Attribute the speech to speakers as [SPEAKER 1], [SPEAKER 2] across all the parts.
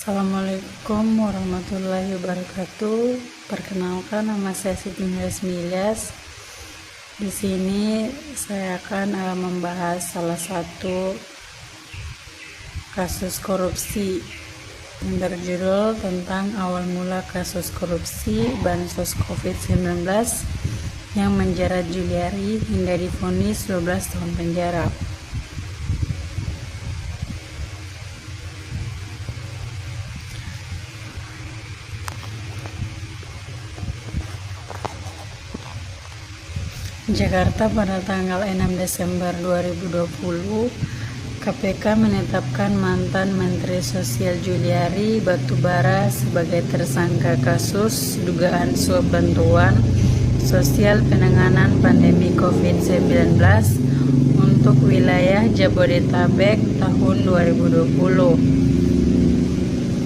[SPEAKER 1] Assalamualaikum warahmatullahi wabarakatuh. Perkenalkan, nama saya Siti Milyas. Di sini saya akan membahas salah satu kasus korupsi yang berjudul tentang awal mula kasus korupsi bansos COVID-19 yang menjerat Juliari hingga divonis 12 tahun penjara. Jakarta pada tanggal 6 Desember 2020, KPK menetapkan mantan Menteri Sosial Juliari Batubara sebagai tersangka kasus dugaan suap bantuan sosial penanganan pandemi COVID-19 untuk wilayah Jabodetabek tahun 2020.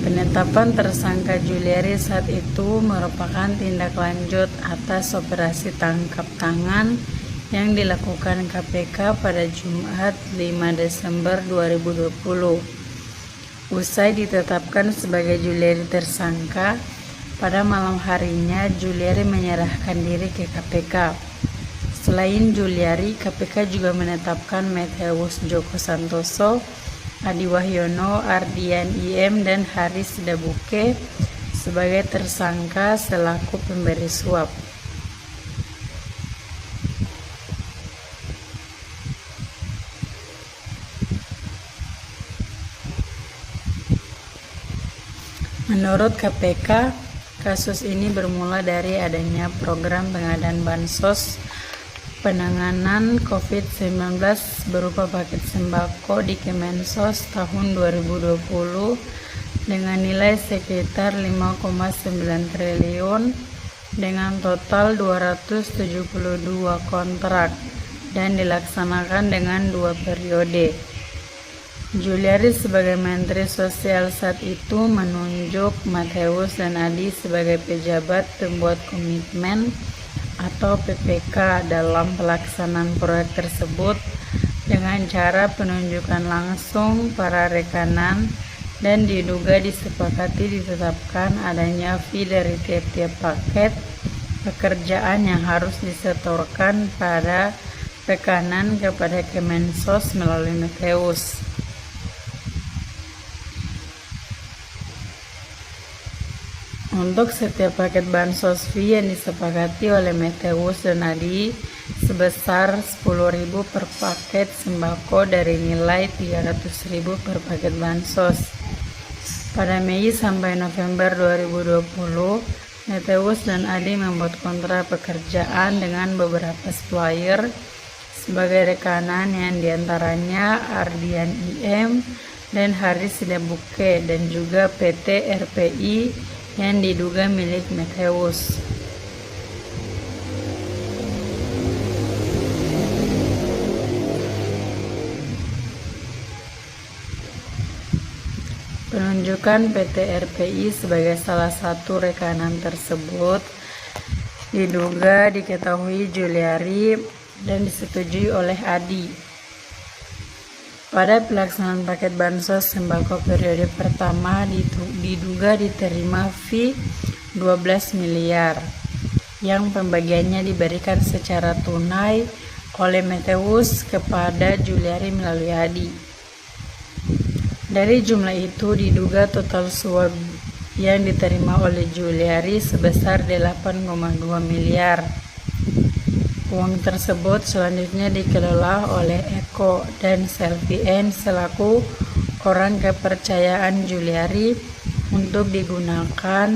[SPEAKER 1] Penetapan tersangka Juliari saat itu merupakan tindak lanjut atas operasi tangkap tangan yang dilakukan KPK pada Jumat 5 Desember 2020. Usai ditetapkan sebagai Juliari tersangka, pada malam harinya Juliari menyerahkan diri ke KPK. Selain Juliari, KPK juga menetapkan Mattheus Joko Santoso, Adi Wahyono, Ardian IM, dan Haris Dabuke sebagai tersangka selaku pemberi suap. Menurut KPK, kasus ini bermula dari adanya program pengadaan bansos penanganan COVID-19 berupa paket sembako di Kemensos tahun 2020 dengan nilai sekitar 5,9 triliun dengan total 272 kontrak dan dilaksanakan dengan 2 periode. Juliari sebagai Menteri Sosial saat itu menunjuk Mattheus dan Adi sebagai pejabat pembuat komitmen atau PPK dalam pelaksanaan proyek tersebut dengan cara penunjukan langsung para rekanan dan diduga disepakati ditetapkan adanya fee dari tiap-tiap paket pekerjaan yang harus disetorkan pada rekanan kepada Kemensos melalui Mattheus. Untuk setiap paket bansos fee yang disepakati oleh Mattheus dan Adi sebesar 10.000 per paket sembako dari nilai 300.000 per paket bansos. Pada Mei sampai November 2020, Mattheus dan Adi membuat kontrak pekerjaan dengan beberapa supplier sebagai rekanan yang diantaranya Ardian IM dan Haris Dabuke dan juga PT RPI yang diduga milik Mattheus. Penunjukan PT RPI sebagai salah satu rekanan tersebut diduga diketahui Juliari dan disetujui oleh Adi. Pada pelaksanaan paket bansos sembako periode pertama diduga diterima fee 12 miliar yang pembagiannya diberikan secara tunai oleh Mattheus kepada Juliari melalui Adi. Dari jumlah itu diduga total suap yang diterima oleh Juliari sebesar 8,2 miliar. Uang tersebut selanjutnya dikelola oleh Eko dan Selvian selaku orang kepercayaan Juliari untuk digunakan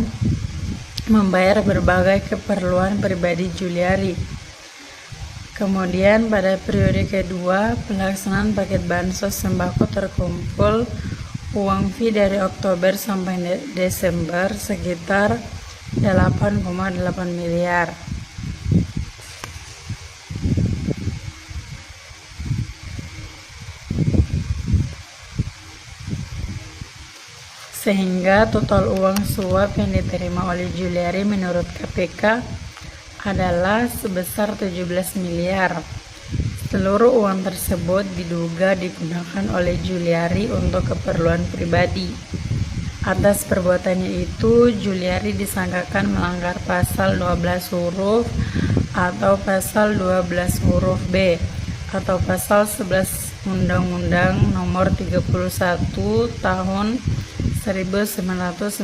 [SPEAKER 1] membayar berbagai keperluan pribadi Juliari. Kemudian pada periode kedua pelaksanaan paket bansos sembako terkumpul uang fee dari Oktober sampai Desember sekitar 8,8 miliar. Sehingga total uang suap yang diterima oleh Juliari menurut KPK adalah sebesar 17 miliar. Seluruh uang tersebut diduga digunakan oleh Juliari untuk keperluan pribadi. Atas perbuatannya itu, Juliari disangkakan melanggar pasal 12 huruf atau pasal 12 huruf B atau pasal 11 Undang-Undang Nomor 31 Tahun 1999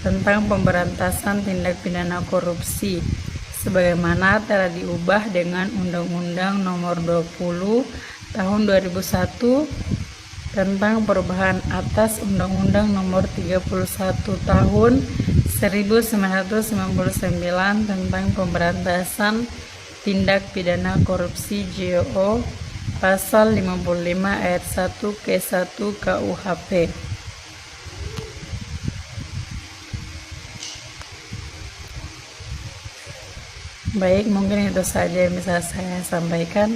[SPEAKER 1] tentang pemberantasan tindak pidana korupsi, sebagaimana telah diubah dengan Undang-Undang Nomor 20 Tahun 2001 tentang perubahan atas Undang-Undang Nomor 31 Tahun 1999 tentang pemberantasan tindak pidana korupsi JO pasal 55 ayat 1 K1 KUHP. Baik, mungkin itu saja yang bisa saya sampaikan.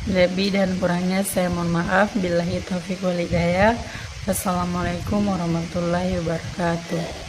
[SPEAKER 1] Lebih dan kurangnya saya mohon maaf. Billahi taufiq wal hidayah. Wassalamualaikum warahmatullahi wabarakatuh.